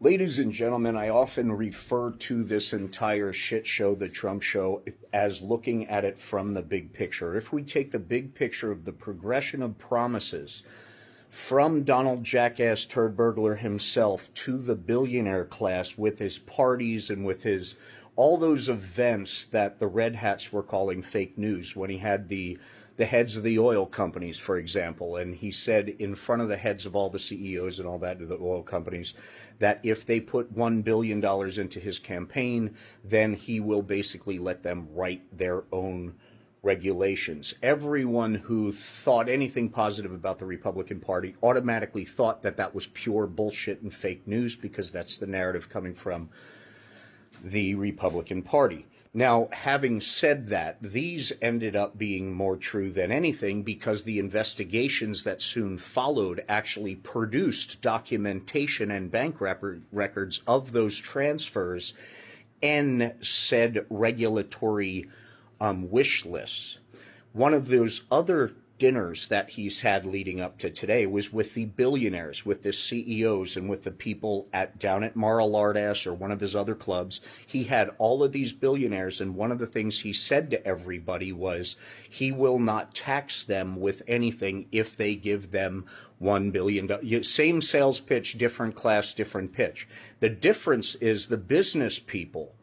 Ladies and gentlemen, I often refer to this entire shit show, the Trump show, as looking at it from the big picture. If we take the big picture of the progression of promises from Donald Jackass Turd Burglar himself to the billionaire class with his parties and with his all those events that the Red Hats were calling fake news, when he had the heads of the oil companies, for example, and he said in front of the heads of all the CEOs and all that of the oil companies that if they put $1 billion into his campaign, then he will basically let them write their own regulations. Everyone who thought anything positive about the Republican Party automatically thought that that was pure bullshit and fake news, because that's the narrative coming from the Republican Party. Now, having said that, these ended up being more true than anything, because the investigations that soon followed actually produced documentation and bank records of those transfers and said regulatory wish lists. One of those other dinners that he's had leading up to today was with the billionaires, with the CEOs, and with the people down at Mar-a-Lardass or one of his other clubs. He had all of these billionaires, and one of the things he said to everybody was he will not tax them with anything if they give them $1 billion. Same sales pitch, different class, different pitch. The difference is the business people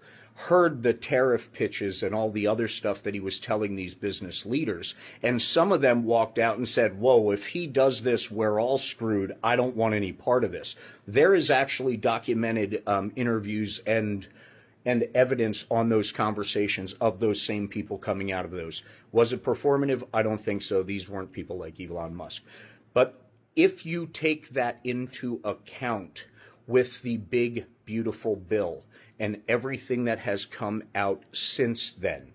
heard the tariff pitches and all the other stuff that he was telling these business leaders. And some of them walked out and said, whoa, if he does this, we're all screwed. I don't want any part of this. There is actually documented interviews and evidence on those conversations of those same people coming out of those. Was it performative? I don't think so. These weren't people like Elon Musk. But if you take that into account with the big, beautiful bill and everything that has come out since then,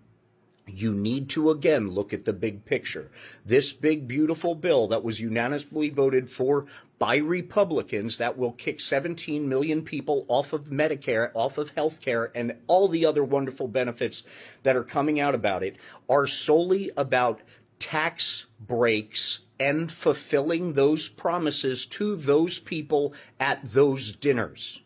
you need to again look at the big picture. This big, beautiful bill that was unanimously voted for by Republicans that will kick 17 million people off of Medicare, off of health care, and all the other wonderful benefits that are coming out about it are solely about tax breaks and fulfilling those promises to those people at those dinners.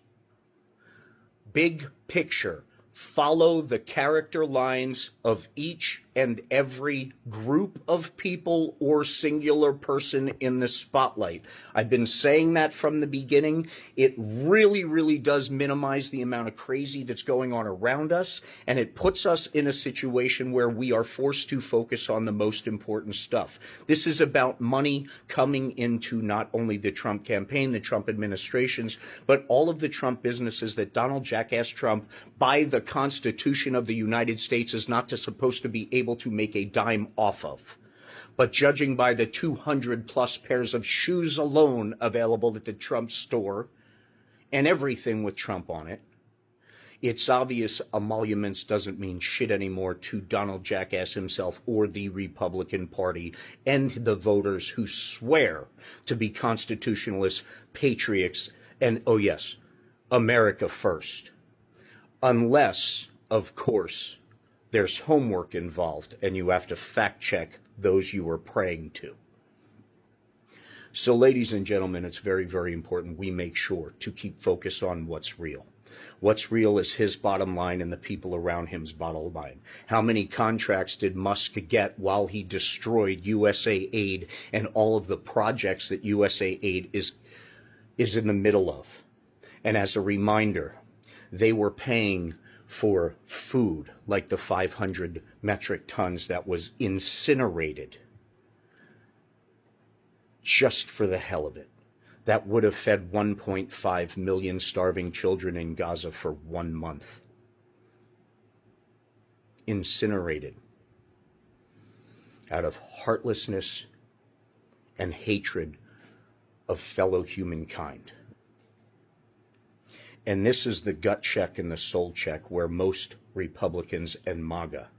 Big picture. Follow the character lines of each and every group of people or singular person in the spotlight. I've been saying that from the beginning. It really, really does minimize the amount of crazy that's going on around us, and it puts us in a situation where we are forced to focus on the most important stuff. This is about money coming into not only the Trump campaign, the Trump administrations, but all of the Trump businesses that Donald Jackass Trump, by the Constitution of the United States, is not supposed to be able to make a dime off of. But judging by the 200 plus pairs of shoes alone available at the Trump store and everything with Trump on it, it's obvious emoluments doesn't mean shit anymore to Donald Jackass himself or the Republican Party and the voters who swear to be constitutionalists, patriots, and, oh yes, America first. Unless, of course, there's homework involved and you have to fact check those you are praying to. So, ladies and gentlemen, it's very, very important we make sure to keep focused on what's real. What's real is his bottom line and the people around him's bottom line. How many contracts did Musk get while he destroyed USA Aid and all of the projects that USA Aid is in the middle of? And as a reminder, they were paying for food like the 500 metric tons that was incinerated just for the hell of it. That would have fed 1.5 million starving children in Gaza for 1 month. Incinerated out of heartlessness and hatred of fellow humankind. And this is the gut check and the soul check where most Republicans and MAGA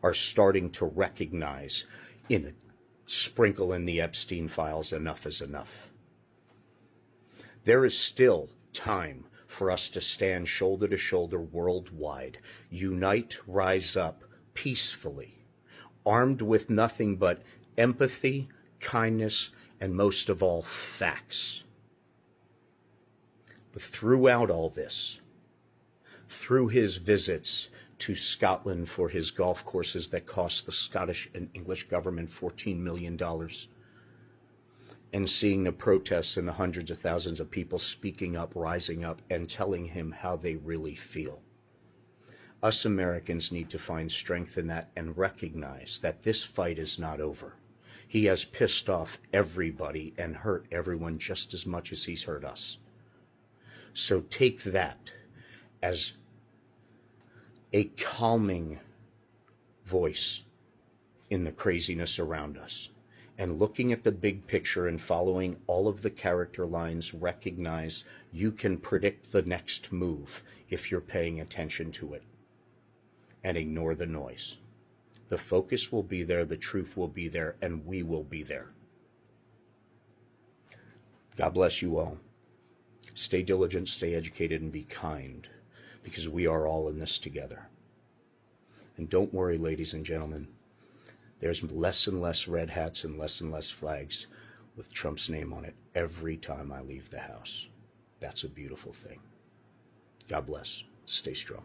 are starting to recognize in a sprinkle in the Epstein files, enough is enough. There is still time for us to stand shoulder to shoulder worldwide, unite, rise up peacefully, armed with nothing but empathy, kindness, and most of all, facts. But throughout all this, through his visits to Scotland for his golf courses that cost the Scottish and English government $14 million, and seeing the protests and the hundreds of thousands of people speaking up, rising up, and telling him how they really feel. Us Americans need to find strength in that and recognize that this fight is not over. He has pissed off everybody and hurt everyone just as much as he's hurt us. So take that as a calming voice in the craziness around us. And looking at the big picture and following all of the character lines, recognize you can predict the next move if you're paying attention to it. And ignore the noise. The focus will be there, the truth will be there, and we will be there. God bless you all. Stay diligent, stay educated, and be kind, because we are all in this together. And don't worry, ladies and gentlemen, there's less and less red hats and less flags with Trump's name on it every time I leave the house. That's a beautiful thing. God bless. Stay strong.